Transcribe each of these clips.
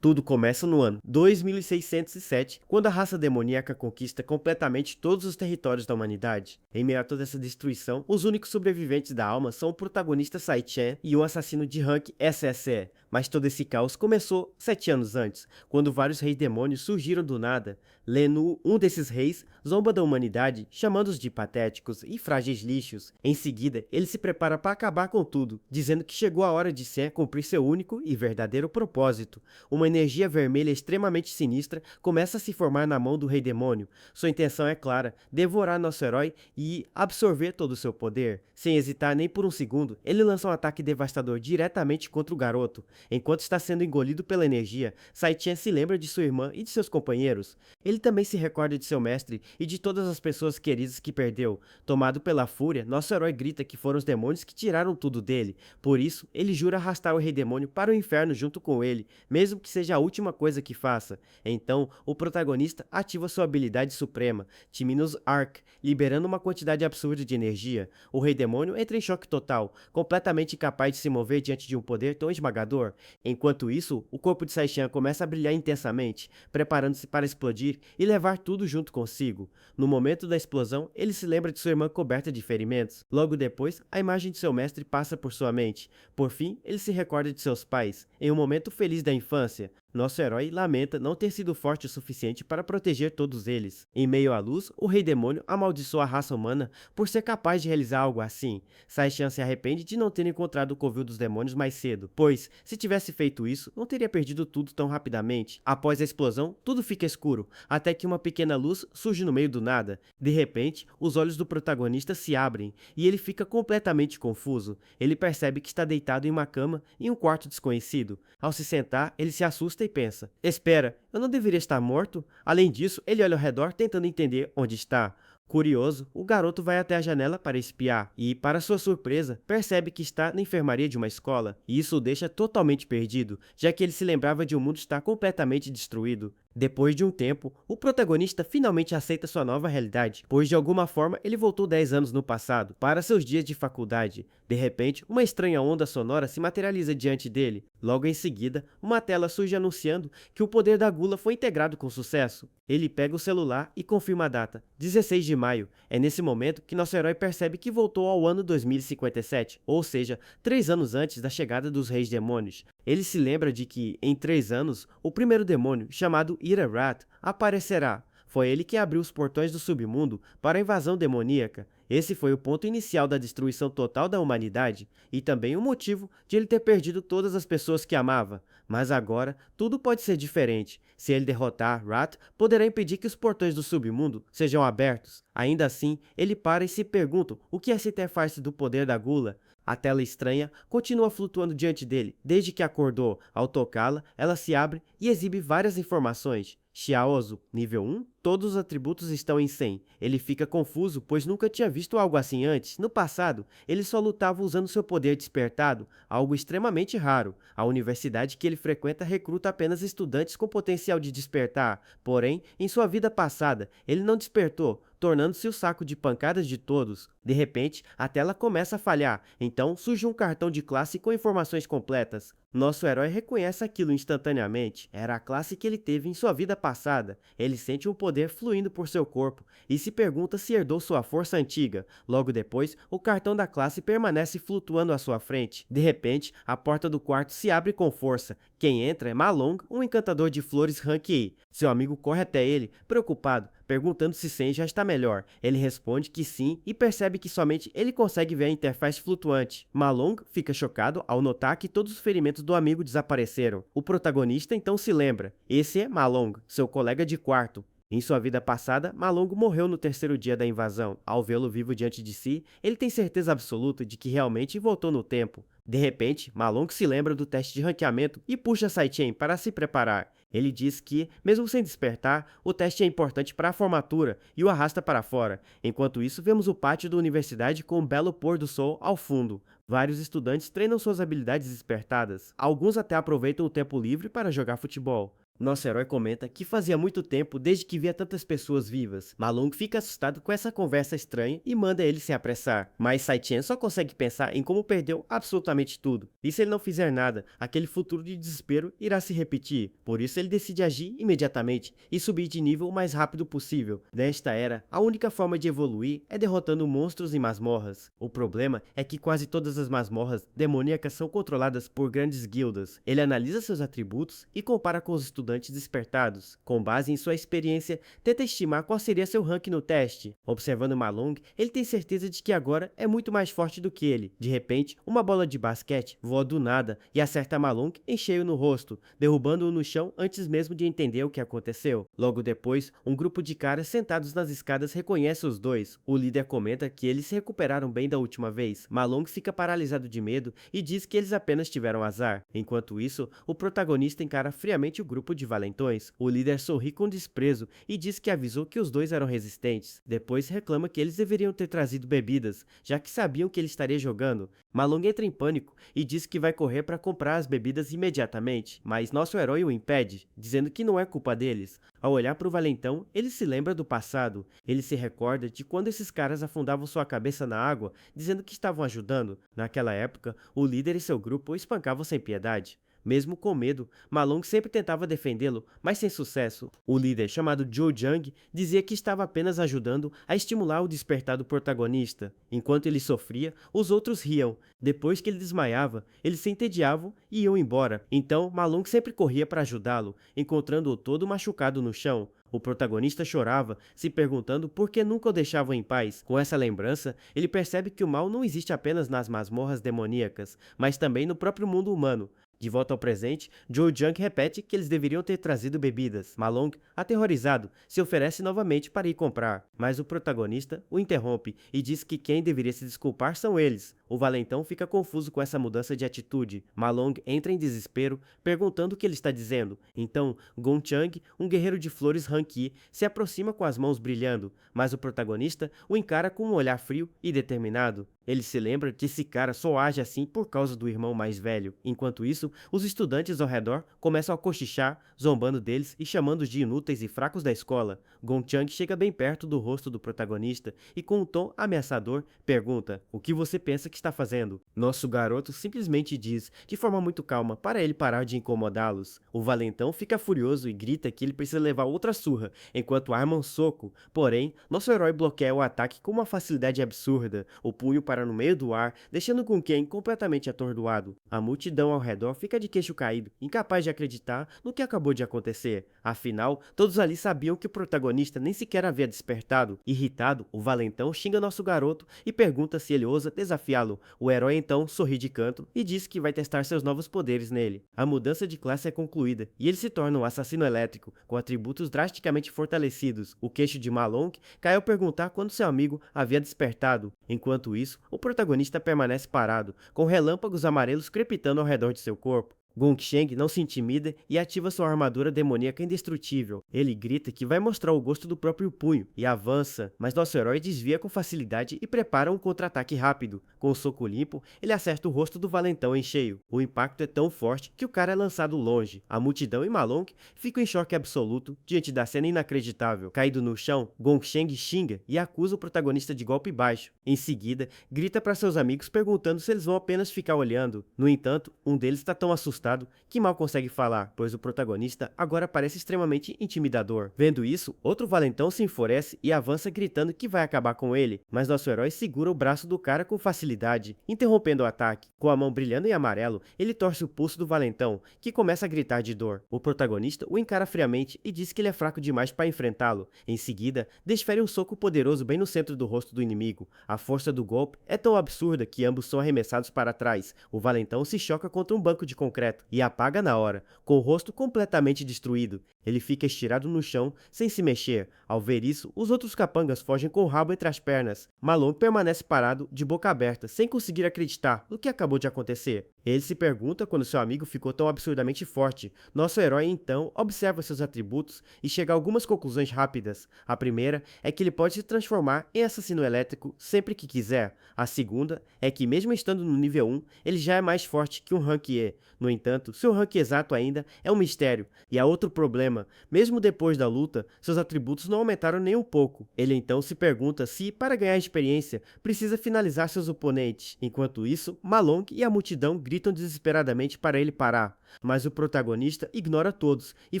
Tudo começa no ano 2607, quando a raça demoníaca conquista completamente todos os territórios da humanidade. Em meio a toda essa destruição, os únicos sobreviventes da alma são o protagonista Sai Chen e um assassino de rank SSE. Mas todo esse caos começou 7 anos antes, quando vários reis demônios surgiram do nada. Lenu, um desses reis, zomba da humanidade, chamando-os de patéticos e frágeis lixos. Em seguida, ele se prepara para acabar com tudo, dizendo que chegou a hora de Sen cumprir seu único e verdadeiro propósito. Uma energia vermelha extremamente sinistra começa a se formar na mão do Rei Demônio. Sua intenção é clara: devorar nosso herói e absorver todo o seu poder. Sem hesitar nem por um segundo, ele lança um ataque devastador diretamente contra o garoto. Enquanto está sendo engolido pela energia, Sai-Chen se lembra de sua irmã e de seus companheiros. Ele também se recorda de seu mestre e de todas as pessoas queridas que perdeu. Tomado pela fúria, nosso herói grita que foram os demônios que tiraram tudo dele. Por isso, ele jura arrastar o Rei Demônio para o inferno junto com ele, mesmo que seja a última coisa que faça. Então, o protagonista ativa sua habilidade suprema, Timinus Arc, liberando uma quantidade absurda de energia. O Rei Demônio entra em choque total, completamente incapaz de se mover diante de um poder tão esmagador. Enquanto isso, o corpo de Saishan começa a brilhar intensamente, preparando-se para explodir e levar tudo junto consigo. No momento da explosão, ele se lembra de sua irmã coberta de ferimentos. Logo depois, a imagem de seu mestre passa por sua mente. Por fim, ele se recorda de seus pais, em um momento feliz da infância. Nosso herói lamenta não ter sido forte o suficiente para proteger todos eles. Em meio à luz, o Rei Demônio amaldiçoa a raça humana por ser capaz de realizar algo assim. Sai-Chan se arrepende de não ter encontrado o covil dos demônios mais cedo, pois, se tivesse feito isso, não teria perdido tudo tão rapidamente. Após a explosão, tudo fica escuro, até que uma pequena luz surge no meio do nada. De repente, os olhos do protagonista se abrem, e ele fica completamente confuso. Ele percebe que está deitado em uma cama em um quarto desconhecido. Ao se sentar, ele se assusta e pensa: espera, eu não deveria estar morto? Além disso, ele olha ao redor tentando entender onde está. Curioso, o garoto vai até a janela para espiar e, para sua surpresa, percebe que está na enfermaria de uma escola, e isso o deixa totalmente perdido, já que ele se lembrava de um mundo estar completamente destruído. Depois de um tempo, o protagonista finalmente aceita sua nova realidade, pois de alguma forma ele voltou 10 anos no passado, para seus dias de faculdade. De repente, uma estranha onda sonora se materializa diante dele. Logo em seguida, uma tela surge anunciando que o poder da gula foi integrado com sucesso. Ele pega o celular e confirma a data, 16 de maio. É nesse momento que nosso herói percebe que voltou ao ano 2057, ou seja, 3 anos antes da chegada dos Reis Demônios. Ele se lembra de que, em 3 anos, o primeiro demônio, chamado Ira-Rat, aparecerá. Foi ele que abriu os portões do submundo para a invasão demoníaca. Esse foi o ponto inicial da destruição total da humanidade e também o motivo de ele ter perdido todas as pessoas que amava. Mas agora, tudo pode ser diferente. Se ele derrotar Rat, poderá impedir que os portões do submundo sejam abertos. Ainda assim, ele para e se pergunta o que essa interface do poder da gula. A tela estranha continua flutuando diante dele desde que acordou. Ao tocá-la, ela se abre e exibe várias informações. Xiaozu, nível 1, todos os atributos estão em 100. Ele fica confuso, pois nunca tinha visto algo assim antes. No passado, ele só lutava usando seu poder despertado, algo extremamente raro. A universidade que ele frequenta recruta apenas estudantes com potencial de despertar. Porém, em sua vida passada, ele não despertou, tornando-se o saco de pancadas de todos. De repente, a tela começa a falhar, então surge um cartão de classe com informações completas. Nosso herói reconhece aquilo instantaneamente. Era a classe que ele teve em sua vida passada. Ele sente um poder fluindo por seu corpo e se pergunta se herdou sua força antiga. Logo depois, o cartão da classe permanece flutuando à sua frente. De repente, a porta do quarto se abre com força. Quem entra é Malong, um encantador de flores Rank E. Seu amigo corre até ele, preocupado, perguntando se Sen já está melhor. Ele responde que sim e percebe que somente ele consegue ver a interface flutuante. Malong fica chocado ao notar que todos os ferimentos do amigo desapareceram. O protagonista então se lembra. Esse é Malong, seu colega de quarto. Em sua vida passada, Malong morreu no terceiro dia da invasão. Ao vê-lo vivo diante de si, ele tem certeza absoluta de que realmente voltou no tempo. De repente, Malong se lembra do teste de ranqueamento e puxa Sai-Chen para se preparar. Ele diz que, mesmo sem despertar, o teste é importante para a formatura e o arrasta para fora. Enquanto isso, vemos o pátio da universidade com um belo pôr do sol ao fundo. Vários estudantes treinam suas habilidades despertadas. Alguns até aproveitam o tempo livre para jogar futebol. Nosso herói comenta que fazia muito tempo desde que via tantas pessoas vivas. Malung fica assustado com essa conversa estranha e manda ele se apressar. Mas Sai-Chen só consegue pensar em como perdeu absolutamente tudo. E se ele não fizer nada, aquele futuro de desespero irá se repetir. Por isso ele decide agir imediatamente e subir de nível o mais rápido possível. Nesta era, a única forma de evoluir é derrotando monstros em masmorras. O problema é que quase todas as masmorras demoníacas são controladas por grandes guildas. Ele analisa seus atributos e compara com os estudantes despertados. Com base em sua experiência, tenta estimar qual seria seu rank no teste. Observando Malung, ele tem certeza de que agora é muito mais forte do que ele. De repente, uma bola de basquete voa do nada e acerta Malung em cheio no rosto, derrubando-o no chão antes mesmo de entender o que aconteceu. Logo depois, um grupo de caras sentados nas escadas reconhece os dois. O líder comenta que eles se recuperaram bem da última vez. Malung fica paralisado de medo e diz que eles apenas tiveram azar. Enquanto isso, o protagonista encara friamente o grupo de valentões. O líder sorri com desprezo e diz que avisou que os dois eram resistentes. Depois reclama que eles deveriam ter trazido bebidas, já que sabiam que ele estaria jogando. Malung entra em pânico e diz que vai correr para comprar as bebidas imediatamente, mas nosso herói o impede, dizendo que não é culpa deles. Ao olhar para o valentão, ele se lembra do passado. Ele se recorda de quando esses caras afundavam sua cabeça na água, dizendo que estavam ajudando. Naquela época, o líder e seu grupo o espancavam sem piedade. Mesmo com medo, Malung sempre tentava defendê-lo, mas sem sucesso. O líder, chamado Zhou Jiang, dizia que estava apenas ajudando a estimular o despertar do protagonista. Enquanto ele sofria, os outros riam. Depois que ele desmaiava, eles se entediavam e iam embora. Então, Malung sempre corria para ajudá-lo, encontrando-o todo machucado no chão. O protagonista chorava, se perguntando por que nunca o deixavam em paz. Com essa lembrança, ele percebe que o mal não existe apenas nas masmorras demoníacas, mas também no próprio mundo humano. De volta ao presente, Zhou Jiang repete que eles deveriam ter trazido bebidas. Malung, aterrorizado, se oferece novamente para ir comprar, mas o protagonista o interrompe e diz que quem deveria se desculpar são eles. O valentão fica confuso com essa mudança de atitude. Malung entra em desespero, perguntando o que ele está dizendo. Então, Gong Chang, um guerreiro de flores Hanqi, se aproxima com as mãos brilhando, mas o protagonista o encara com um olhar frio e determinado. Ele se lembra que esse cara só age assim por causa do irmão mais velho. Enquanto isso, os estudantes ao redor começam a cochichar, zombando deles e chamando-os de inúteis e fracos da escola. Gong Chang chega bem perto do rosto do protagonista e, com um tom ameaçador, pergunta: "O que você pensa que está fazendo?" Nosso garoto simplesmente diz, de forma muito calma, para ele parar de incomodá-los. O valentão fica furioso e grita que ele precisa levar outra surra, enquanto arma um soco. Porém, nosso herói bloqueia o ataque com uma facilidade absurda. O punho para no meio do ar, deixando com Ken completamente atordoado. A multidão ao redor fica de queixo caído, incapaz de acreditar no que acabou de acontecer. Afinal, todos ali sabiam que o protagonista nem sequer havia despertado. Irritado, o valentão xinga nosso garoto e pergunta se ele ousa desafiá-lo. O herói então sorri de canto e diz que vai testar seus novos poderes nele. A mudança de classe é concluída e ele se torna um assassino elétrico, com atributos drasticamente fortalecidos. O queixo de Malung cai ao perguntar quando seu amigo havia despertado. Enquanto isso, o protagonista permanece parado, com relâmpagos amarelos crepitando ao redor de seu corpo. Gong Sheng não se intimida e ativa sua armadura demoníaca indestrutível. Ele grita que vai mostrar o gosto do próprio punho e avança, mas nosso herói desvia com facilidade e prepara um contra-ataque rápido. Com o soco limpo, ele acerta o rosto do valentão em cheio. O impacto é tão forte que o cara é lançado longe. A multidão e Malung ficam em choque absoluto diante da cena inacreditável. Caído no chão, Gong Sheng xinga e acusa o protagonista de golpe baixo. Em seguida, grita para seus amigos perguntando se eles vão apenas ficar olhando. No entanto, um deles está tão assustado que mal consegue falar, pois o protagonista agora parece extremamente intimidador. Vendo isso, outro valentão se enfurece e avança gritando que vai acabar com ele, mas nosso herói segura o braço do cara com facilidade, interrompendo o ataque. Com a mão brilhando em amarelo, ele torce o pulso do valentão, que começa a gritar de dor. O protagonista o encara friamente e diz que ele é fraco demais para enfrentá-lo. Em seguida, desfere um soco poderoso bem no centro do rosto do inimigo. A força do golpe é tão absurda que ambos são arremessados para trás. O valentão se choca contra um banco de concreto e apaga na hora, com o rosto completamente destruído. Ele fica estirado no chão, sem se mexer. Ao ver isso, os outros capangas fogem com o rabo entre as pernas. Malone permanece parado, de boca aberta, sem conseguir acreditar no que acabou de acontecer. Ele se pergunta quando seu amigo ficou tão absurdamente forte. Nosso herói, então, observa seus atributos e chega a algumas conclusões rápidas. A primeira é que ele pode se transformar em assassino elétrico sempre que quiser. A segunda é que, mesmo estando no nível 1, ele já é mais forte que um rank E. No entanto, seu rank exato ainda é um mistério. E há outro problema: mesmo depois da luta, seus atributos não aumentaram nem um pouco. Ele então se pergunta se, para ganhar experiência, precisa finalizar seus oponentes. Enquanto isso, Malong e a multidão gritam desesperadamente para ele parar. Mas o protagonista ignora todos e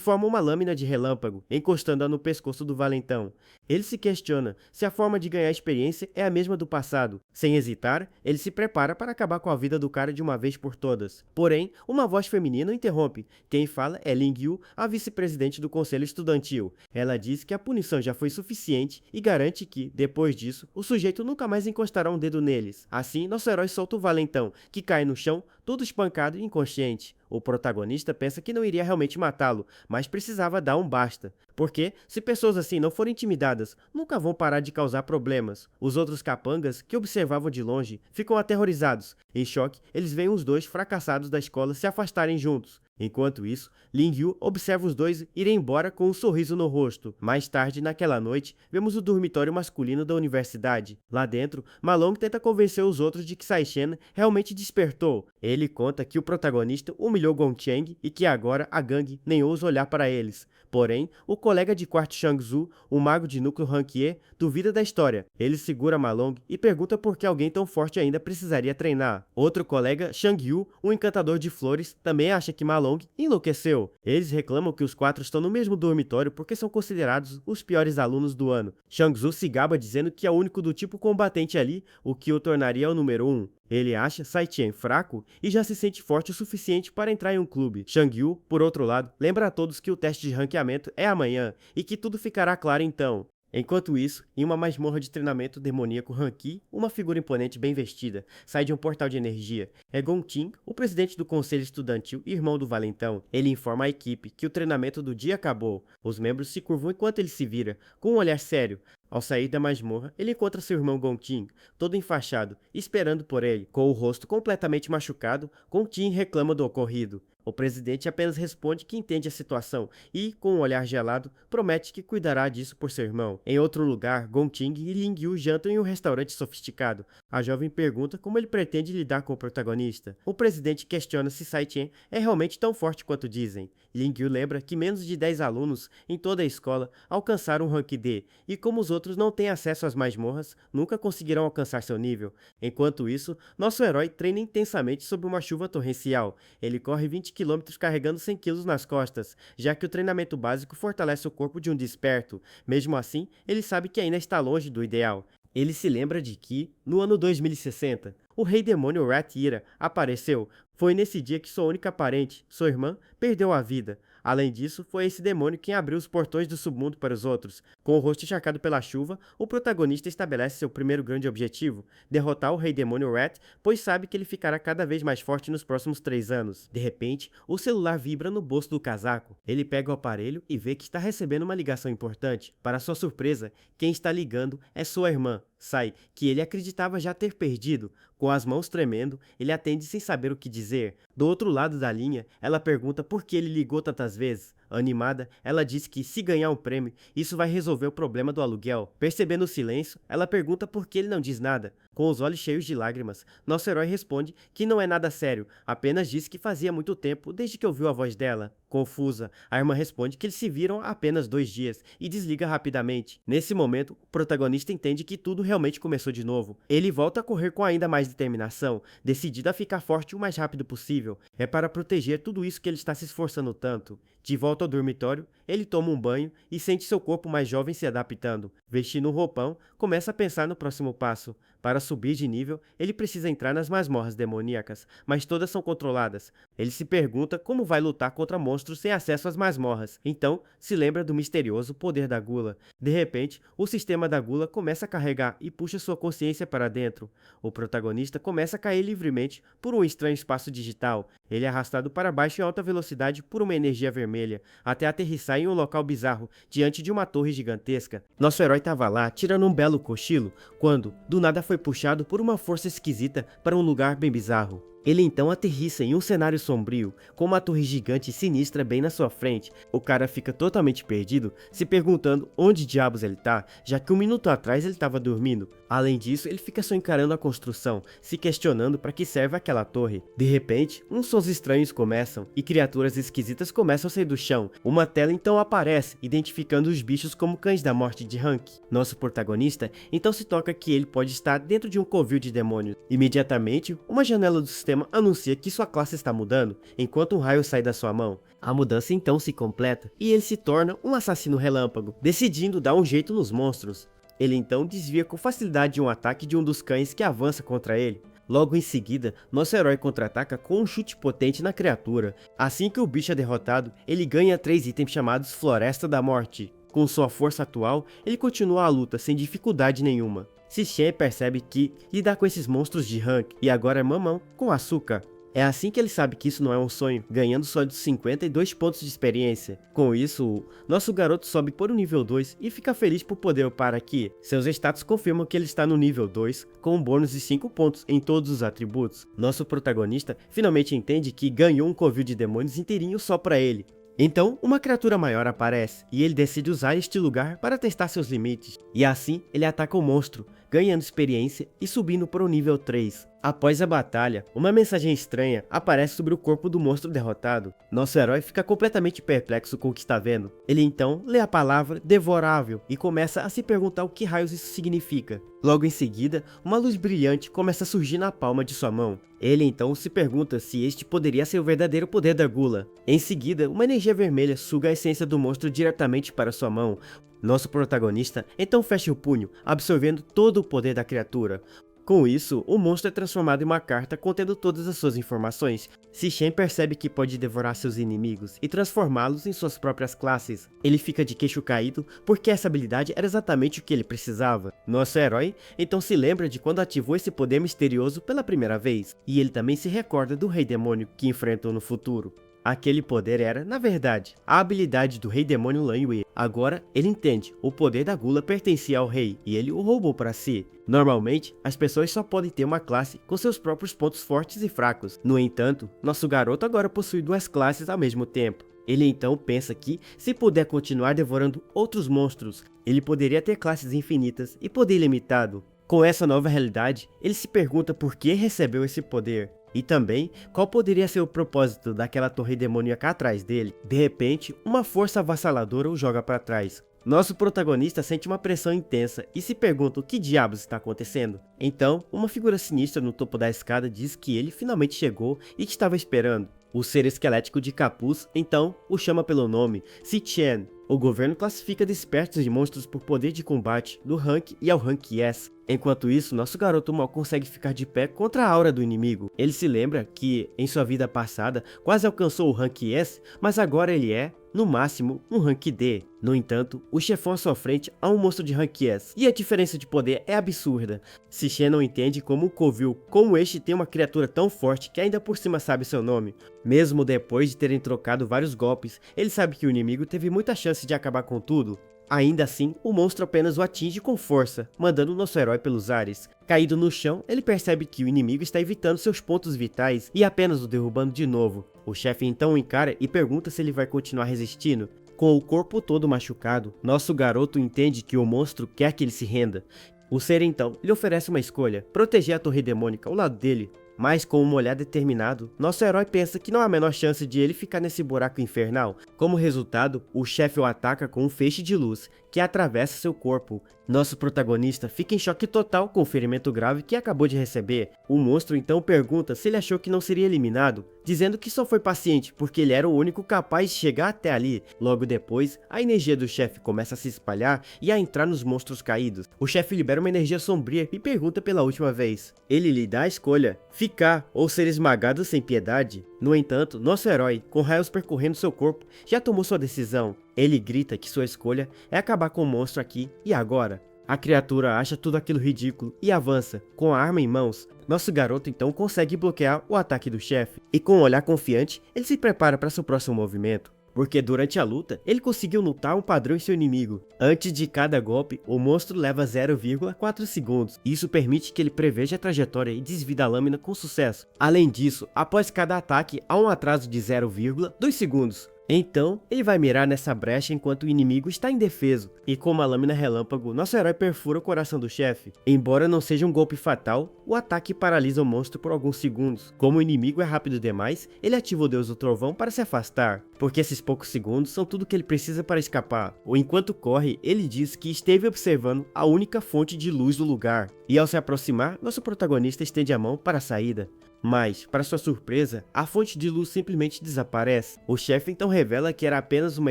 forma uma lâmina de relâmpago, encostando-a no pescoço do valentão. Ele se questiona se a forma de ganhar experiência é a mesma do passado. Sem hesitar, ele se prepara para acabar com a vida do cara de uma vez por todas. Porém, uma voz feminina o interrompe. Quem fala é Ling Yu, a vice-presidente do conselho estudantil. Ela diz que a punição já foi suficiente e garante que, depois disso, o sujeito nunca mais encostará um dedo neles. Assim, nosso herói solta o valentão, que cai no chão, todo espancado e inconsciente. O protagonista pensa que não iria realmente matá-lo, mas precisava dar um basta. Porque, se pessoas assim não forem intimidadas, nunca vão parar de causar problemas. Os outros capangas, que observavam de longe, ficam aterrorizados. Em choque, eles veem os dois fracassados da escola se afastarem juntos. Enquanto isso, Ling Yu observa os dois irem embora com um sorriso no rosto. Mais tarde, naquela noite, vemos o dormitório masculino da universidade. Lá dentro, Malong tenta convencer os outros de que Sai Shen realmente despertou. Ele conta que o protagonista humilhou Gong Cheng e que agora a gangue nem ousa olhar para eles. Porém, o colega de quarto Shang Tzu, o mago de núcleo Rank E, duvida da história. Ele segura Malong e pergunta por que alguém tão forte ainda precisaria treinar. Outro colega, Shang Yu, um encantador de flores, também acha que Malong enlouqueceu. Eles reclamam que os quatro estão no mesmo dormitório porque são considerados os piores alunos do ano. Shang Tzu se gaba dizendo que é o único do tipo combatente ali, o que o tornaria o número 1. Ele acha Sai Chen fraco e já se sente forte o suficiente para entrar em um clube. Shang Yu, por outro lado, lembra a todos que o teste de ranqueamento é amanhã e que tudo ficará claro então. Enquanto isso, em uma masmorra de treinamento demoníaco Hanqi, uma figura imponente bem vestida sai de um portal de energia. É Gong Ting, o presidente do conselho estudantil e irmão do valentão. Ele informa a equipe que o treinamento do dia acabou. Os membros se curvam enquanto ele se vira, com um olhar sério. Ao sair da masmorra, ele encontra seu irmão Gong Ting, todo enfaixado, esperando por ele. Com o rosto completamente machucado, Gong Ting reclama do ocorrido. O presidente apenas responde que entende a situação e, com um olhar gelado, promete que cuidará disso por seu irmão. Em outro lugar, Gong Ting e Ling Yu jantam em um restaurante sofisticado. A jovem pergunta como ele pretende lidar com o protagonista. O presidente questiona se Sai Chen é realmente tão forte quanto dizem. Ling Yu lembra que menos de 10 alunos em toda a escola alcançaram o rank D, e como os outros não têm acesso às masmorras, nunca conseguirão alcançar seu nível. Enquanto isso, nosso herói treina intensamente sob uma chuva torrencial. Ele corre 20 km carregando 100 kg nas costas, já que o treinamento básico fortalece o corpo de um desperto. Mesmo assim, ele sabe que ainda está longe do ideal. Ele se lembra de que, no ano 2060, o rei demônio Rat Ira apareceu. Foi nesse dia que sua única parente, sua irmã, perdeu a vida. Além disso, foi esse demônio quem abriu os portões do submundo para os outros. Com o rosto encharcado pela chuva, o protagonista estabelece seu primeiro grande objetivo: derrotar o rei demônio Rat, pois sabe que ele ficará cada vez mais forte nos próximos 3 anos. De repente, o celular vibra no bolso do casaco. Ele pega o aparelho e vê que está recebendo uma ligação importante. Para sua surpresa, quem está ligando é sua irmã, Sai, que ele acreditava já ter perdido. Com as mãos tremendo, ele atende sem saber o que dizer. Do outro lado da linha, ela pergunta por que ele ligou tantas vezes. Animada, ela diz que, se ganhar um prêmio, isso vai resolver o problema do aluguel. Percebendo o silêncio, ela pergunta por que ele não diz nada. Com os olhos cheios de lágrimas, nosso herói responde que não é nada sério, apenas diz que fazia muito tempo desde que ouviu a voz dela. Confusa, a irmã responde que eles se viram há apenas 2 dias e desliga rapidamente. Nesse momento, o protagonista entende que tudo realmente começou de novo. Ele volta a correr com ainda mais determinação, decidido a ficar forte o mais rápido possível. É para proteger tudo isso que ele está se esforçando tanto. De volta ao dormitório, ele toma um banho e sente seu corpo mais jovem se adaptando. Vestindo um roupão, começa a pensar no próximo passo. Para subir de nível, ele precisa entrar nas masmorras demoníacas, mas todas são controladas. Ele se pergunta como vai lutar contra monstros sem acesso às masmorras, então se lembra do misterioso poder da gula. De repente, o sistema da gula começa a carregar e puxa sua consciência para dentro. O protagonista começa a cair livremente por um estranho espaço digital. Ele é arrastado para baixo em alta velocidade por uma energia vermelha, até aterrissar em um local bizarro, diante de uma torre gigantesca. Nosso herói estava lá, tirando um belo cochilo, quando, do nada, foi puxado por uma força esquisita para um lugar bem bizarro. Ele então aterrissa em um cenário sombrio, com uma torre gigante e sinistra bem na sua frente. O cara fica totalmente perdido, se perguntando onde diabos ele tá, já que um minuto atrás ele estava dormindo. Além disso, ele fica só encarando a construção, se questionando para que serve aquela torre. De repente, uns sons estranhos começam, e criaturas esquisitas começam a sair do chão. Uma tela então aparece, identificando os bichos como cães da morte de Hank. Nosso protagonista então se toca que ele pode estar dentro de um covil de demônios. Imediatamente, uma janela do sistema anuncia que sua classe está mudando, enquanto um raio sai da sua mão. A mudança então se completa, e ele se torna um assassino relâmpago, decidindo dar um jeito nos monstros. Ele então desvia com facilidade um ataque de um dos cães que avança contra ele. Logo em seguida, nosso herói contra-ataca com um chute potente na criatura. Assim que o bicho é derrotado, ele ganha 3 itens chamados Floresta da Morte. Com sua força atual, ele continua a luta sem dificuldade nenhuma. Shishen percebe que lidar com esses monstros de Hank e agora é mamão com açúcar. É assim que ele sabe que isso não é um sonho, ganhando só de 52 pontos de experiência. Com isso, nosso garoto sobe por um nível 2 e fica feliz por poder upar aqui. Seus status confirmam que ele está no nível 2, com um bônus de 5 pontos em todos os atributos. Nosso protagonista finalmente entende que ganhou um covil de demônios inteirinho só pra ele. Então, uma criatura maior aparece, e ele decide usar este lugar para testar seus limites. E assim, ele ataca o monstro, ganhando experiência e subindo para o nível 3. Após a batalha, uma mensagem estranha aparece sobre o corpo do monstro derrotado. Nosso herói fica completamente perplexo com o que está vendo. Ele então lê a palavra devorável e começa a se perguntar o que raios isso significa. Logo em seguida, uma luz brilhante começa a surgir na palma de sua mão. Ele então se pergunta se este poderia ser o verdadeiro poder da gula. Em seguida, uma energia vermelha suga a essência do monstro diretamente para sua mão. Nosso protagonista então fecha o punho, absorvendo todo o poder da criatura. Com isso, o monstro é transformado em uma carta contendo todas as suas informações. Shishen percebe que pode devorar seus inimigos e transformá-los em suas próprias classes. Ele fica de queixo caído porque essa habilidade era exatamente o que ele precisava. Nosso herói então se lembra de quando ativou esse poder misterioso pela primeira vez, e ele também se recorda do Rei Demônio que enfrentou no futuro. Aquele poder era, na verdade, a habilidade do Rei Demônio Lan Wei. Agora, ele entende, o poder da gula pertencia ao rei, e ele o roubou para si. Normalmente, as pessoas só podem ter uma classe com seus próprios pontos fortes e fracos. No entanto, nosso garoto agora possui 2 classes ao mesmo tempo. Ele então pensa que, se puder continuar devorando outros monstros, ele poderia ter classes infinitas e poder ilimitado. Com essa nova realidade, ele se pergunta por que recebeu esse poder. E também, qual poderia ser o propósito daquela torre demoníaca atrás dele? De repente, uma força avassaladora o joga para trás. Nosso protagonista sente uma pressão intensa e se pergunta o que diabos está acontecendo. Então, uma figura sinistra no topo da escada diz que ele finalmente chegou e que estava esperando. O ser esquelético de capuz, então, o chama pelo nome, Shishen. O governo classifica despertos de monstros por poder de combate do Rank e ao Rank S. Enquanto isso, nosso garoto mal consegue ficar de pé contra a aura do inimigo. Ele se lembra que, em sua vida passada, quase alcançou o Rank S, mas agora ele é, no máximo, um Rank D. No entanto, o chefão à sua frente há um monstro de Rank S, e a diferença de poder é absurda. Shishen não entende como o covil como este tem uma criatura tão forte que ainda por cima sabe seu nome. Mesmo depois de terem trocado vários golpes, ele sabe que o inimigo teve muita chance de acabar com tudo. Ainda assim, o monstro apenas o atinge com força, mandando nosso herói pelos ares. Caído no chão, ele percebe que o inimigo está evitando seus pontos vitais e apenas o derrubando de novo. O chefe então o encara e pergunta se ele vai continuar resistindo. Com o corpo todo machucado, nosso garoto entende que o monstro quer que ele se renda. O ser então lhe oferece uma escolha: proteger a torre demônica ao lado dele. Mas com um olhar determinado, nosso herói pensa que não há a menor chance de ele ficar nesse buraco infernal. Como resultado, o chefe o ataca com um feixe de luz, que atravessa seu corpo. Nosso protagonista fica em choque total com o ferimento grave que acabou de receber. O monstro então pergunta se ele achou que não seria eliminado, dizendo que só foi paciente porque ele era o único capaz de chegar até ali. Logo depois, a energia do chefe começa a se espalhar e a entrar nos monstros caídos. O chefe libera uma energia sombria e pergunta pela última vez. Ele lhe dá a escolha, ficar ou ser esmagado sem piedade. No entanto, nosso herói, com raios percorrendo seu corpo, já tomou sua decisão. Ele grita que sua escolha é acabar com o monstro aqui e agora. A criatura acha tudo aquilo ridículo e avança, com a arma em mãos. Nosso garoto então consegue bloquear o ataque do chefe, e com um olhar confiante, ele se prepara para seu próximo movimento. Porque durante a luta, ele conseguiu notar um padrão em seu inimigo. Antes de cada golpe, o monstro leva 0,4 segundos. Isso permite que ele preveja a trajetória e desvie da lâmina com sucesso. Além disso, após cada ataque, há um atraso de 0,2 segundos. Então, ele vai mirar nessa brecha enquanto o inimigo está indefeso, e com uma lâmina relâmpago, nosso herói perfura o coração do chefe. Embora não seja um golpe fatal, o ataque paralisa o monstro por alguns segundos. Como o inimigo é rápido demais, ele ativa o Deus do Trovão para se afastar, porque esses poucos segundos são tudo que ele precisa para escapar. Ou enquanto corre, ele diz que esteve observando a única fonte de luz do lugar, e ao se aproximar, nosso protagonista estende a mão para a saída. Mas, para sua surpresa, a fonte de luz simplesmente desaparece. O chefe então revela que era apenas uma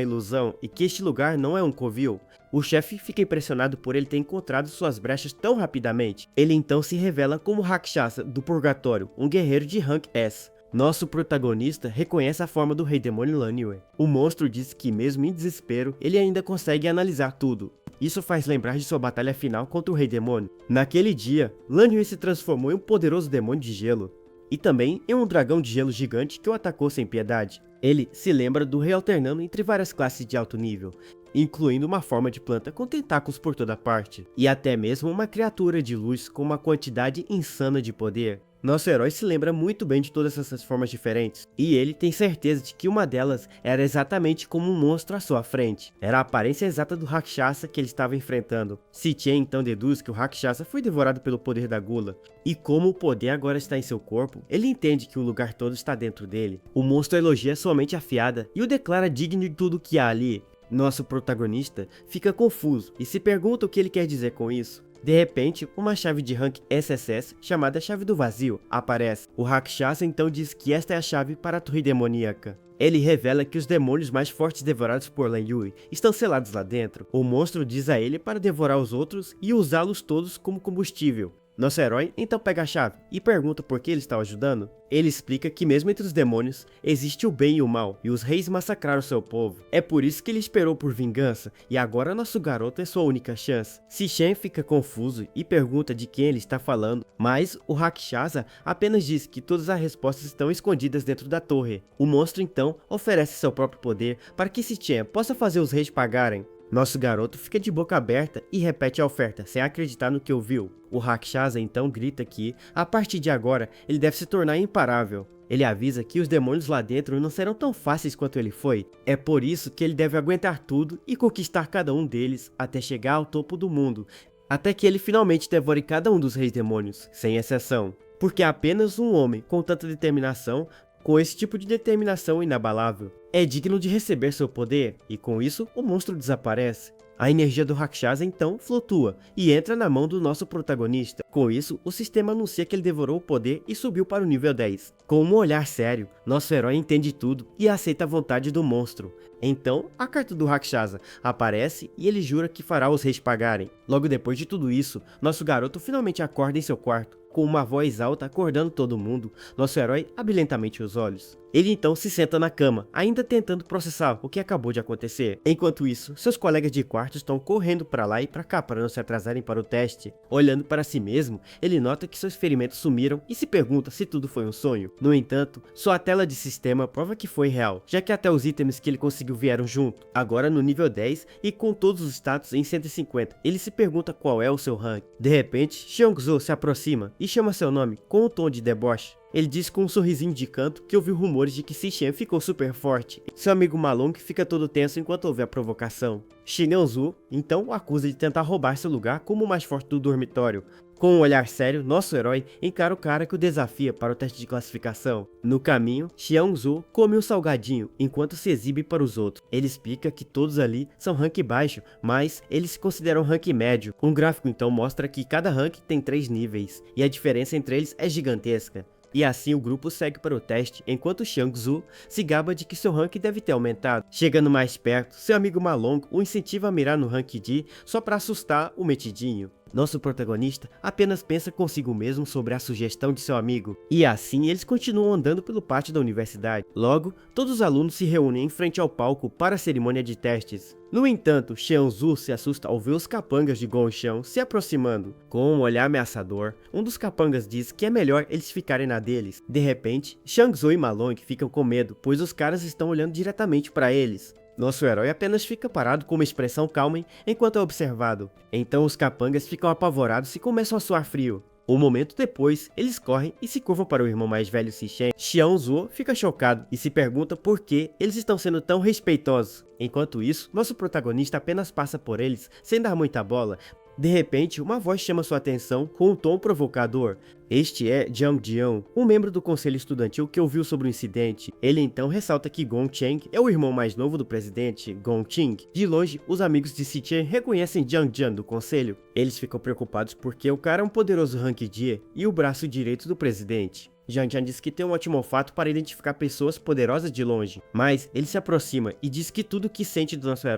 ilusão e que este lugar não é um covil. O chefe fica impressionado por ele ter encontrado suas brechas tão rapidamente. Ele então se revela como Rakshasa do Purgatório, um guerreiro de Rank S. Nosso protagonista reconhece a forma do Rei Demônio Lanyue. O monstro diz que mesmo em desespero, ele ainda consegue analisar tudo. Isso faz lembrar de sua batalha final contra o Rei Demônio. Naquele dia, Lanyue se transformou em um poderoso demônio de gelo. E também em um dragão de gelo gigante que o atacou sem piedade. Ele se lembra do rei alternando entre várias classes de alto nível, incluindo uma forma de planta com tentáculos por toda parte, e até mesmo uma criatura de luz com uma quantidade insana de poder. Nosso herói se lembra muito bem de todas essas formas diferentes, e ele tem certeza de que uma delas era exatamente como um monstro à sua frente. Era a aparência exata do Rakshasa que ele estava enfrentando. Si-Chen então deduz que o Rakshasa foi devorado pelo poder da gula, e como o poder agora está em seu corpo, ele entende que o lugar todo está dentro dele. O monstro elogia sua mente afiada e o declara digno de tudo que há ali. Nosso protagonista fica confuso e se pergunta o que ele quer dizer com isso. De repente, uma chave de rank SSS, chamada Chave do Vazio, aparece. O Rakshasa então diz que esta é a chave para a Torre Demoníaca. Ele revela que os demônios mais fortes devorados por Lanyue estão selados lá dentro. O monstro diz a ele para devorar os outros e usá-los todos como combustível. Nosso herói então pega a chave e pergunta por que ele está ajudando. Ele explica que mesmo entre os demônios, existe o bem e o mal, e os reis massacraram seu povo. É por isso que ele esperou por vingança, e agora nosso garoto é sua única chance. Si-Chen fica confuso e pergunta de quem ele está falando, mas o Rakshasa apenas diz que todas as respostas estão escondidas dentro da torre. O monstro então oferece seu próprio poder para que Si-Chen possa fazer os reis pagarem. Nosso garoto fica de boca aberta e repete a oferta, sem acreditar no que ouviu. O Rakshasa então grita que, a partir de agora, ele deve se tornar imparável. Ele avisa que os demônios lá dentro não serão tão fáceis quanto ele foi. É por isso que ele deve aguentar tudo e conquistar cada um deles até chegar ao topo do mundo, até que ele finalmente devore cada um dos reis demônios, sem exceção. Porque apenas um homem com tanta determinação, com esse tipo de determinação inabalável, é digno de receber seu poder, e com isso o monstro desaparece. A energia do Rakshasa então flutua e entra na mão do nosso protagonista. Com isso, o sistema anuncia que ele devorou o poder e subiu para o nível 10. Com um olhar sério, nosso herói entende tudo e aceita a vontade do monstro. Então, a carta do Rakshasa aparece e ele jura que fará os reis pagarem. Logo depois de tudo isso, nosso garoto finalmente acorda em seu quarto. Com uma voz alta acordando todo mundo, nosso herói abre lentamente os olhos. Ele então se senta na cama, ainda tentando processar o que acabou de acontecer. Enquanto isso, seus colegas de quarto estão correndo para lá e para cá para não se atrasarem para o teste. Olhando para si mesmo, ele nota que seus ferimentos sumiram e se pergunta se tudo foi um sonho. No entanto, sua tela de sistema prova que foi real, já que até os itens que ele conseguiu vieram junto. Agora no nível 10 e com todos os status em 150, ele se pergunta qual é o seu rank. De repente, Xiongzhou se aproxima e chama seu nome com um tom de deboche. Ele diz com um sorrisinho de canto que ouviu rumores de que Si-Chen ficou super forte. Seu amigo Malong fica todo tenso enquanto ouve a provocação. Xineonzu então o acusa de tentar roubar seu lugar como o mais forte do dormitório. Com um olhar sério, nosso herói encara o cara que o desafia para o teste de classificação. No caminho, Xiangzu come um salgadinho enquanto se exibe para os outros. Ele explica que todos ali são rank baixo, mas eles se consideram rank médio. Um gráfico então mostra que cada rank tem 3 níveis, e a diferença entre eles é gigantesca. E assim o grupo segue para o teste, enquanto Xiangzu se gaba de que seu rank deve ter aumentado. Chegando mais perto, seu amigo Malong o incentiva a mirar no rank D só para assustar o metidinho. Nosso protagonista apenas pensa consigo mesmo sobre a sugestão de seu amigo, e assim eles continuam andando pelo pátio da universidade. Logo, todos os alunos se reúnem em frente ao palco para a cerimônia de testes. No entanto, Xiangzu se assusta ao ver os capangas de Gongxiang se aproximando. Com um olhar ameaçador, um dos capangas diz que é melhor eles ficarem na deles. De repente, Xiangzu e Malong ficam com medo, pois os caras estão olhando diretamente para eles. Nosso herói apenas fica parado com uma expressão calma enquanto é observado. Então os capangas ficam apavorados e começam a suar frio. Um momento depois, eles correm e se curvam para o irmão mais velho Sishen. Xiangzu fica chocado e se pergunta por que eles estão sendo tão respeitosos. Enquanto isso, nosso protagonista apenas passa por eles sem dar muita bola. De repente, uma voz chama sua atenção com um tom provocador. Este é Jiang Jian, um membro do conselho estudantil que ouviu sobre o incidente. Ele então ressalta que Gong Cheng é o irmão mais novo do presidente, Gong Qing. De longe, os amigos de Xichen reconhecem Jiang Jian do conselho. Eles ficam preocupados porque o cara é um poderoso rank D e o braço direito do presidente. Jiang Jian diz que tem um ótimo olfato para identificar pessoas poderosas de longe, mas ele se aproxima e diz que tudo que sente do nosso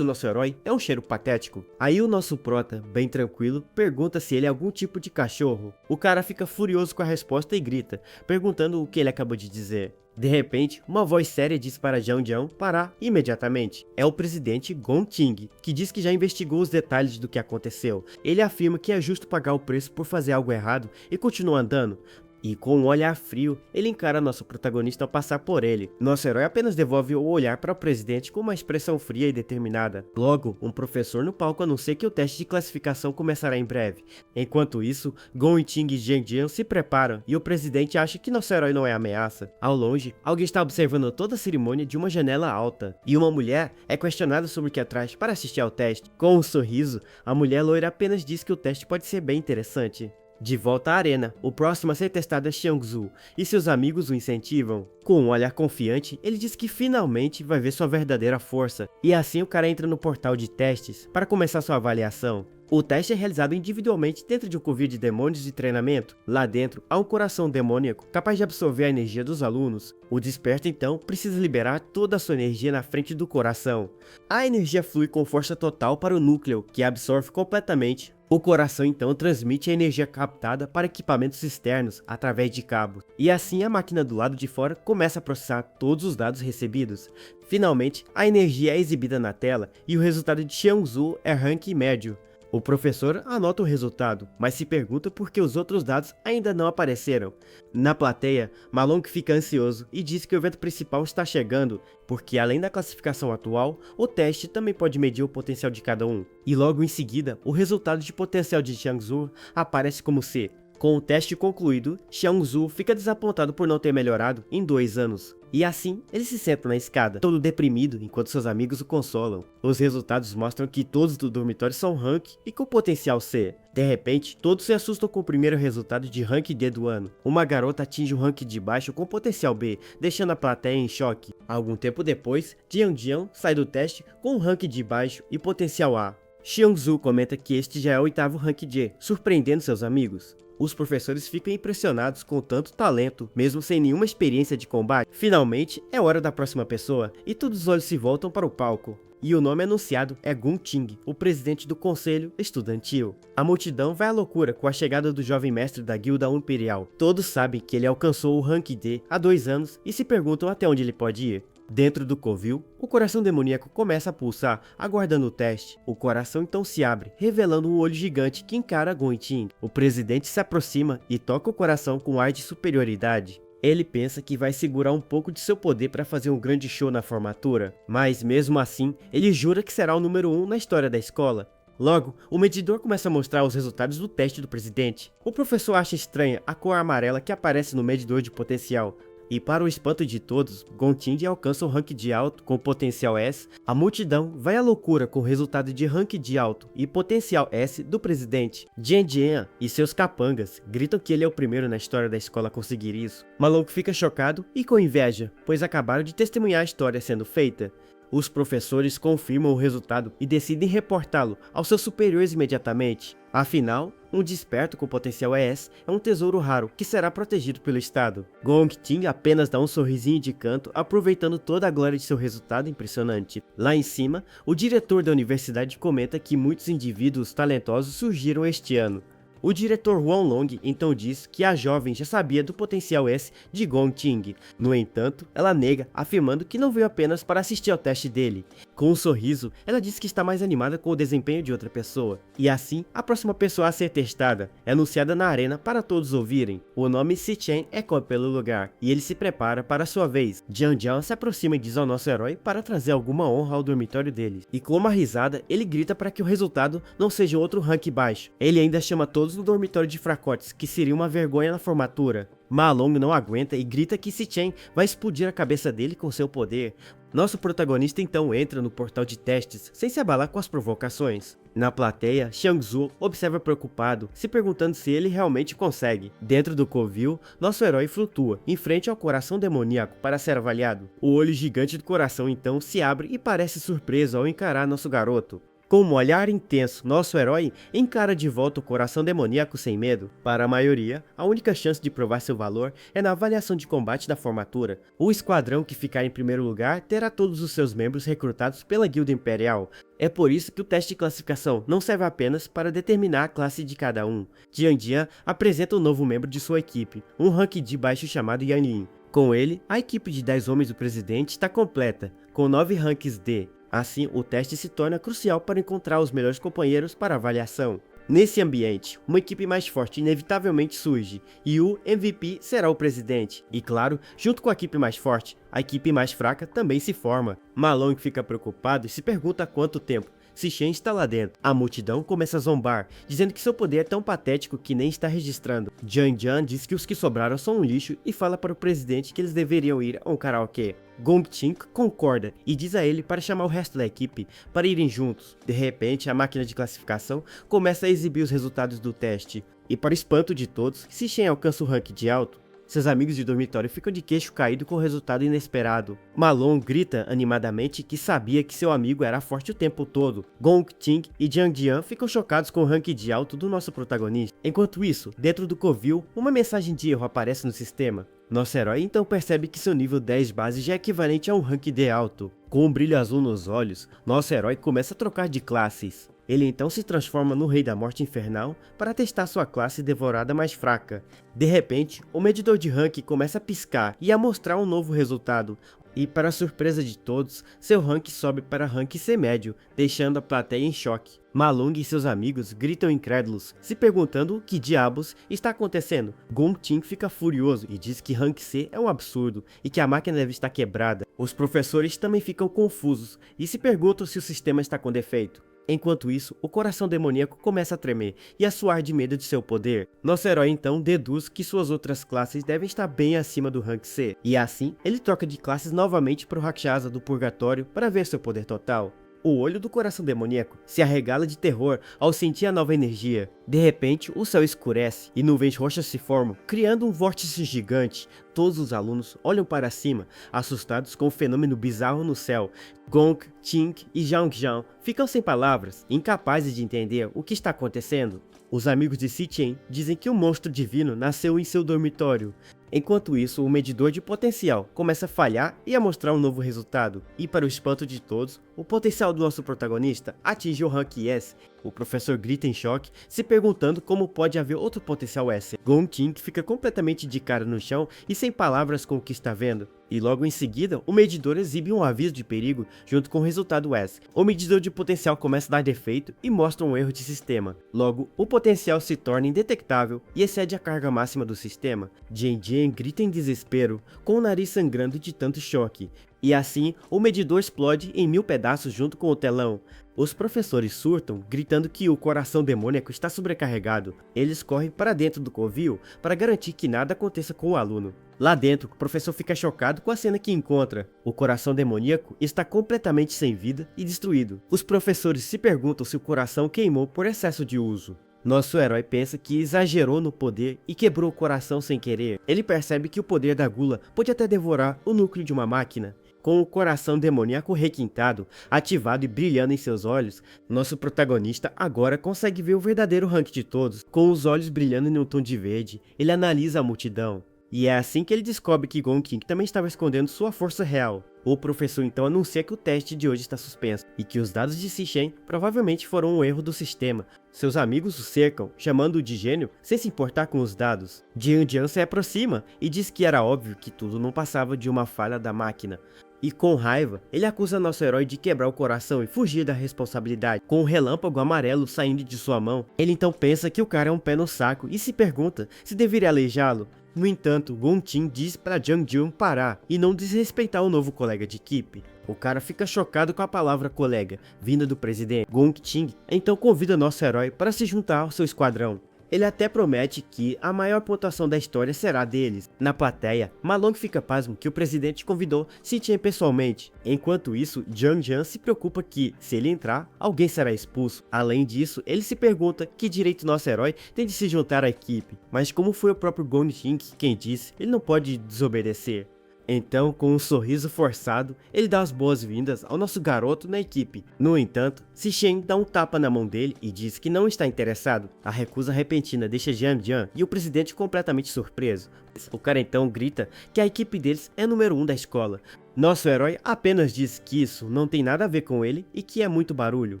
herói é um cheiro patético. Aí o nosso prota, bem tranquilo, pergunta se ele é algum tipo de cachorro. O cara fica furioso com a resposta e grita, perguntando o que ele acabou de dizer. De repente, uma voz séria diz para Jiang Jian parar imediatamente. É o presidente Gong Qing, que diz que já investigou os detalhes do que aconteceu. Ele afirma que é justo pagar o preço por fazer algo errado e continua andando. E com um olhar frio, ele encara nosso protagonista ao passar por ele. Nosso herói apenas devolve o olhar para o presidente com uma expressão fria e determinada. Logo, um professor no palco anuncia que o teste de classificação começará em breve. Enquanto isso, Gong Qing e Jiang Jian se preparam e o presidente acha que nosso herói não é ameaça. Ao longe, alguém está observando toda a cerimônia de uma janela alta, e uma mulher é questionada sobre o que atrás para assistir ao teste. Com um sorriso, a mulher loira apenas diz que o teste pode ser bem interessante. De volta à arena, o próximo a ser testado é Xiangzu, e seus amigos o incentivam. Com um olhar confiante, ele diz que finalmente vai ver sua verdadeira força, e assim o cara entra no portal de testes para começar sua avaliação. O teste é realizado individualmente dentro de um covil de demônios de treinamento. Lá dentro, há um coração demoníaco capaz de absorver a energia dos alunos. O desperto então precisa liberar toda a sua energia na frente do coração. A energia flui com força total para o núcleo, que absorve completamente. O coração então transmite a energia captada para equipamentos externos através de cabos, e assim a máquina do lado de fora começa a processar todos os dados recebidos. Finalmente, a energia é exibida na tela e o resultado de Xiangzu é rank médio. O professor anota o resultado, mas se pergunta por que os outros dados ainda não apareceram. Na plateia, Malong fica ansioso e diz que o evento principal está chegando, porque além da classificação atual, o teste também pode medir o potencial de cada um. E logo em seguida, o resultado de potencial de Xiangzu aparece como C. Com o teste concluído, Xiangzu fica desapontado por não ter melhorado em 2 anos. E assim, ele se senta na escada, todo deprimido, enquanto seus amigos o consolam. Os resultados mostram que todos do dormitório são rank e com potencial C. De repente, todos se assustam com o primeiro resultado de rank D do ano. Uma garota atinge um rank de baixo com potencial B, deixando a plateia em choque. Algum tempo depois, Jiang Jian sai do teste com um rank de baixo e potencial A. Xiangzu comenta que este já é o 8º rank D, surpreendendo seus amigos. Os professores ficam impressionados com tanto talento, mesmo sem nenhuma experiência de combate. Finalmente, é hora da próxima pessoa, e todos os olhos se voltam para o palco. E o nome anunciado é Gong Qing, o presidente do conselho estudantil. A multidão vai à loucura com a chegada do jovem mestre da guilda imperial. Todos sabem que ele alcançou o rank D há 2 anos e se perguntam até onde ele pode ir. Dentro do covil, o coração demoníaco começa a pulsar, aguardando o teste. O coração então se abre, revelando um olho gigante que encara Gong Qing. O presidente se aproxima e toca o coração com ar de superioridade. Ele pensa que vai segurar um pouco de seu poder para fazer um grande show na formatura, mas mesmo assim, ele jura que será o número 1 na história da escola. Logo, o medidor começa a mostrar os resultados do teste do presidente. O professor acha estranha a cor amarela que aparece no medidor de potencial, E para o espanto de todos, Gongting alcança o rank de alto com potencial S. A multidão vai à loucura com o resultado de rank de alto e potencial S do presidente. Jian Jian e seus capangas gritam que ele é o primeiro na história da escola a conseguir isso. Ma Long fica chocado e com inveja, pois acabaram de testemunhar a história sendo feita. Os professores confirmam o resultado e decidem reportá-lo aos seus superiores imediatamente. Afinal, um desperto com potencial ES é um tesouro raro que será protegido pelo Estado. Gongting apenas dá um sorrisinho de canto, aproveitando toda a glória de seu resultado impressionante. Lá em cima, o diretor da universidade comenta que muitos indivíduos talentosos surgiram este ano. O diretor Huang Long então diz que a jovem já sabia do potencial S de Gongting. No entanto, ela nega, afirmando que não veio apenas para assistir ao teste dele. Com um sorriso, ela diz que está mais animada com o desempenho de outra pessoa. E assim, a próxima pessoa a ser testada é anunciada na arena para todos ouvirem. O nome Si Chen ecoa pelo lugar, e ele se prepara para a sua vez. Jian Jian se aproxima e diz ao nosso herói para trazer alguma honra ao dormitório dele. E com uma risada, ele grita para que o resultado não seja outro rank baixo. Ele ainda chama todos no dormitório de fracotes, que seria uma vergonha na formatura. Ma Long não aguenta e grita que Si Chen vai explodir a cabeça dele com seu poder. Nosso protagonista então entra no portal de testes, sem se abalar com as provocações. Na plateia, Xiang Zhu observa preocupado, se perguntando se ele realmente consegue. Dentro do covil, nosso herói flutua, em frente ao coração demoníaco para ser avaliado. O olho gigante do coração então se abre e parece surpreso ao encarar nosso garoto. Com um olhar intenso, nosso herói encara de volta o coração demoníaco sem medo. Para a maioria, a única chance de provar seu valor é na avaliação de combate da formatura. O esquadrão que ficar em primeiro lugar terá todos os seus membros recrutados pela Guilda Imperial. É por isso que o teste de classificação não serve apenas para determinar a classe de cada um. Jian Jian apresenta um novo membro de sua equipe, um rank de baixo chamado Yan Lin. Com ele, a equipe de 10 homens do presidente está completa, com 9 ranks D. Assim, o teste se torna crucial para encontrar os melhores companheiros para avaliação. Nesse ambiente, uma equipe mais forte inevitavelmente surge, e o MVP será o presidente. E claro, junto com a equipe mais forte, a equipe mais fraca também se forma. Ma Long fica preocupado e se pergunta há quanto tempo. Si Chen está lá dentro. A multidão começa a zombar, dizendo que seu poder é tão patético que nem está registrando. Jian Jian diz que os que sobraram são um lixo e fala para o presidente que eles deveriam ir a um karaokê. Gongting concorda e diz a ele para chamar o resto da equipe para irem juntos. De repente, a máquina de classificação começa a exibir os resultados do teste. E para o espanto de todos, Si Chen alcança o rank de alto. Seus amigos de dormitório ficam de queixo caído com o resultado inesperado. Ma Long grita animadamente que sabia que seu amigo era forte o tempo todo. Gongting e Jian Jian ficam chocados com o rank de alto do nosso protagonista. Enquanto isso, dentro do covil, uma mensagem de erro aparece no sistema. Nosso herói então percebe que seu nível 10 base já é equivalente a um rank D alto. Com um brilho azul nos olhos, nosso herói começa a trocar de classes. Ele então se transforma no Rei da Morte Infernal para testar sua classe devorada mais fraca. De repente, o medidor de rank começa a piscar e a mostrar um novo resultado. E para a surpresa de todos, seu rank sobe para rank C médio, deixando a plateia em choque. Ma Long e seus amigos gritam incrédulos, se perguntando o que diabos está acontecendo. Gongting fica furioso e diz que rank C é um absurdo e que a máquina deve estar quebrada. Os professores também ficam confusos e se perguntam se o sistema está com defeito. Enquanto isso, o coração demoníaco começa a tremer e a suar de medo de seu poder. Nosso herói então deduz que suas outras classes devem estar bem acima do rank C, e assim ele troca de classes novamente para o Rakshasa do Purgatório para ver seu poder total. O olho do coração demoníaco se arregala de terror ao sentir a nova energia. De repente, o céu escurece e nuvens roxas se formam, criando um vórtice gigante. Todos os alunos olham para cima, assustados com o fenômeno bizarro no céu. Gongting e Jian Jian ficam sem palavras, incapazes de entender o que está acontecendo. Os amigos de Si Chen dizem que um monstro divino nasceu em seu dormitório. Enquanto isso, o medidor de potencial começa a falhar e a mostrar um novo resultado. E para o espanto de todos, o potencial do nosso protagonista atinge o rank S. O professor grita em choque, se perguntando como pode haver outro potencial S. Gongting fica completamente de cara no chão e sem palavras com o que está vendo. E logo em seguida, o medidor exibe um aviso de perigo junto com o resultado S. O medidor de potencial começa a dar defeito e mostra um erro de sistema. Logo, o potencial se torna indetectável e excede a carga máxima do sistema. Jian Jian grita em desespero, com o nariz sangrando de tanto choque. E assim, o medidor explode em 1000 pedaços junto com o telão. Os professores surtam, gritando que o coração demoníaco está sobrecarregado. Eles correm para dentro do covil para garantir que nada aconteça com o aluno. Lá dentro, o professor fica chocado com a cena que encontra. O coração demoníaco está completamente sem vida e destruído. Os professores se perguntam se o coração queimou por excesso de uso. Nosso herói pensa que exagerou no poder e quebrou o coração sem querer. Ele percebe que o poder da gula pode até devorar o núcleo de uma máquina. Com o coração demoníaco requintado, ativado e brilhando em seus olhos, nosso protagonista agora consegue ver o verdadeiro Hank de todos. Com os olhos brilhando em um tom de verde, ele analisa a multidão. E é assim que ele descobre que Gon King também estava escondendo sua força real. O professor então anuncia que o teste de hoje está suspenso e que os dados de Sishen provavelmente foram um erro do sistema. Seus amigos o cercam, chamando-o de gênio sem se importar com os dados. Jian Jian se aproxima e diz que era óbvio que tudo não passava de uma falha da máquina. E com raiva, ele acusa nosso herói de quebrar o coração e fugir da responsabilidade. Com um relâmpago amarelo saindo de sua mão, ele então pensa que o cara é um pé no saco e se pergunta se deveria aleijá-lo. No entanto, Gon Ting diz para Jiang Jian parar e não desrespeitar o novo colega de equipe. O cara fica chocado com a palavra colega, vinda do presidente. Gon Ting então convida nosso herói para se juntar ao seu esquadrão. Ele até promete que a maior pontuação da história será deles. Na plateia, Ma Long fica pasmo que o presidente convidou Sitien pessoalmente. Enquanto isso, Jiang Jian se preocupa que, se ele entrar, alguém será expulso. Além disso, ele se pergunta que direito nosso herói tem de se juntar à equipe. Mas como foi o próprio Gon Ting quem disse, ele não pode desobedecer. Então, com um sorriso forçado, ele dá as boas-vindas ao nosso garoto na equipe. No entanto, Sishen dá um tapa na mão dele e diz que não está interessado. A recusa repentina deixa Jiang Jian e o presidente completamente surpreso. O cara então grita que a equipe deles é número 1 da escola. Nosso herói apenas diz que isso não tem nada a ver com ele e que é muito barulho.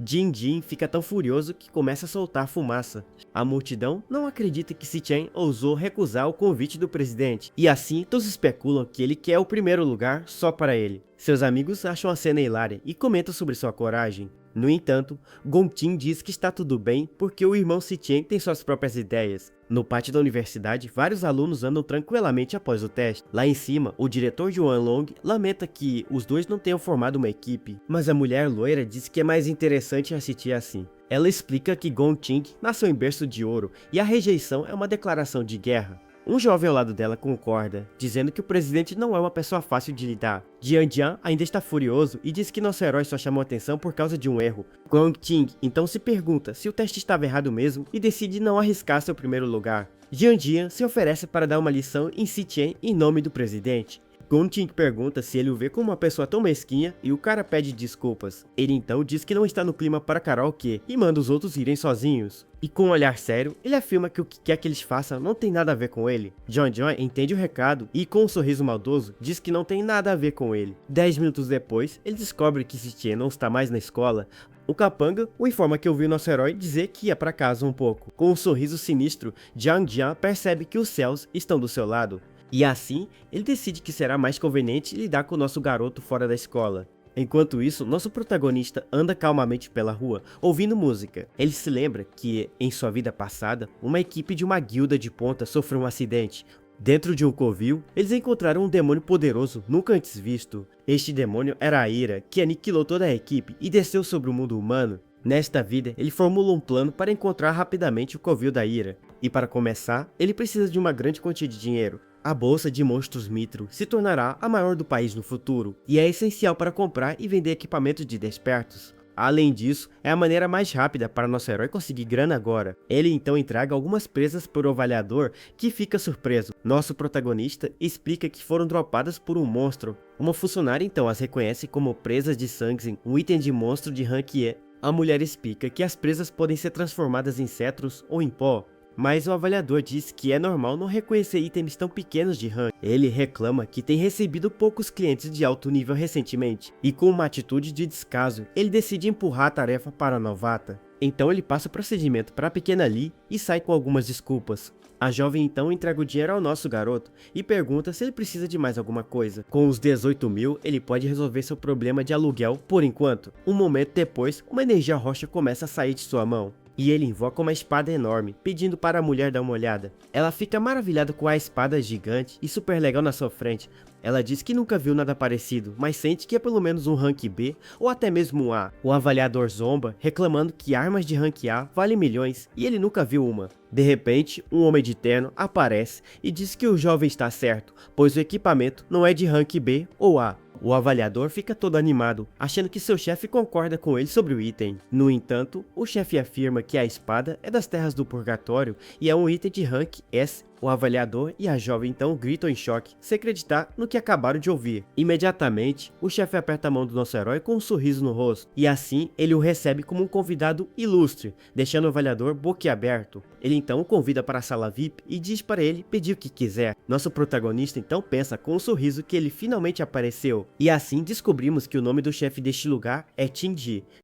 Jin Jin fica tão furioso que começa a soltar fumaça. A multidão não acredita que Sitien ousou recusar o convite do presidente, e assim todos especulam que ele quer o primeiro lugar só para ele. Seus amigos acham a cena hilária e comentam sobre sua coragem. No entanto, Gon Ting diz que está tudo bem porque o irmão Sitien tem suas próprias ideias. No pátio da universidade, vários alunos andam tranquilamente após o teste. Lá em cima, o diretor Yuan Long lamenta que os dois não tenham formado uma equipe, mas a mulher loira diz que é mais interessante assistir assim. Ela explica que Gon Ting nasceu em berço de ouro e a rejeição é uma declaração de guerra. Um jovem ao lado dela concorda, dizendo que o presidente não é uma pessoa fácil de lidar. Jian Jian ainda está furioso e diz que nosso herói só chamou atenção por causa de um erro. Gon Ting então se pergunta se o teste estava errado mesmo e decide não arriscar seu primeiro lugar. Jian Jian se oferece para dar uma lição em Sitien em nome do presidente. Gon Ting pergunta se ele o vê como uma pessoa tão mesquinha e o cara pede desculpas. Ele então diz que não está no clima para karaokê e manda os outros irem sozinhos. E com um olhar sério, ele afirma que o que quer que eles façam não tem nada a ver com ele. Jian Jian entende o recado e com um sorriso maldoso diz que não tem nada a ver com ele. 10 minutos depois, ele descobre que Sitien não está mais na escola. O capanga o informa que ouviu nosso herói dizer que ia para casa um pouco. Com um sorriso sinistro, Jiang Jian percebe que os céus estão do seu lado. E assim, ele decide que será mais conveniente lidar com o nosso garoto fora da escola. Enquanto isso, nosso protagonista anda calmamente pela rua, ouvindo música. Ele se lembra que, em sua vida passada, uma equipe de uma guilda de ponta sofreu um acidente. Dentro de um covil, eles encontraram um demônio poderoso nunca antes visto. Este demônio era a Ira, que aniquilou toda a equipe e desceu sobre o mundo humano. Nesta vida, ele formula um plano para encontrar rapidamente o covil da Ira. E para começar, ele precisa de uma grande quantia de dinheiro. A bolsa de monstros Mitro se tornará a maior do país no futuro, e é essencial para comprar e vender equipamentos de despertos. Além disso, é a maneira mais rápida para nosso herói conseguir grana agora. Ele então entrega algumas presas para o avaliador, que fica surpreso. Nosso protagonista explica que foram dropadas por um monstro. Uma funcionária então as reconhece como presas de Sangzin, um item de monstro de rank E. A mulher explica que as presas podem ser transformadas em cetros ou em pó. Mas o avaliador diz que é normal não reconhecer itens tão pequenos de rank. Ele reclama que tem recebido poucos clientes de alto nível recentemente, e com uma atitude de descaso, ele decide empurrar a tarefa para a novata. Então ele passa o procedimento para a pequena Lee e sai com algumas desculpas. A jovem então entrega o dinheiro ao nosso garoto e pergunta se ele precisa de mais alguma coisa. Com os 18 mil, ele pode resolver seu problema de aluguel por enquanto. Um momento depois, uma energia roxa começa a sair de sua mão. e ele invoca uma espada enorme, pedindo para a mulher dar uma olhada. Ela fica maravilhada com a espada gigante e super legal na sua frente. Ela diz que nunca viu nada parecido, mas sente que é pelo menos um rank B ou até mesmo um A. O avaliador zomba, reclamando que armas de rank A valem milhões e ele nunca viu uma. De repente, um homem de terno aparece e diz que o jovem está certo, pois o equipamento não é de rank B ou A. O avaliador fica todo animado, achando que seu chefe concorda com ele sobre o item. No entanto, o chefe afirma que a espada é das terras do purgatório e é um item de rank S. O avaliador e a jovem então gritam em choque, sem acreditar no que acabaram de ouvir. Imediatamente, o chefe aperta a mão do nosso herói com um sorriso no rosto, e assim ele o recebe como um convidado ilustre, deixando o avaliador boquiaberto. Ele então o convida para a sala VIP e diz para ele pedir o que quiser. Nosso protagonista então pensa com um sorriso que ele finalmente apareceu, e assim descobrimos que o nome do chefe deste lugar é Shinji.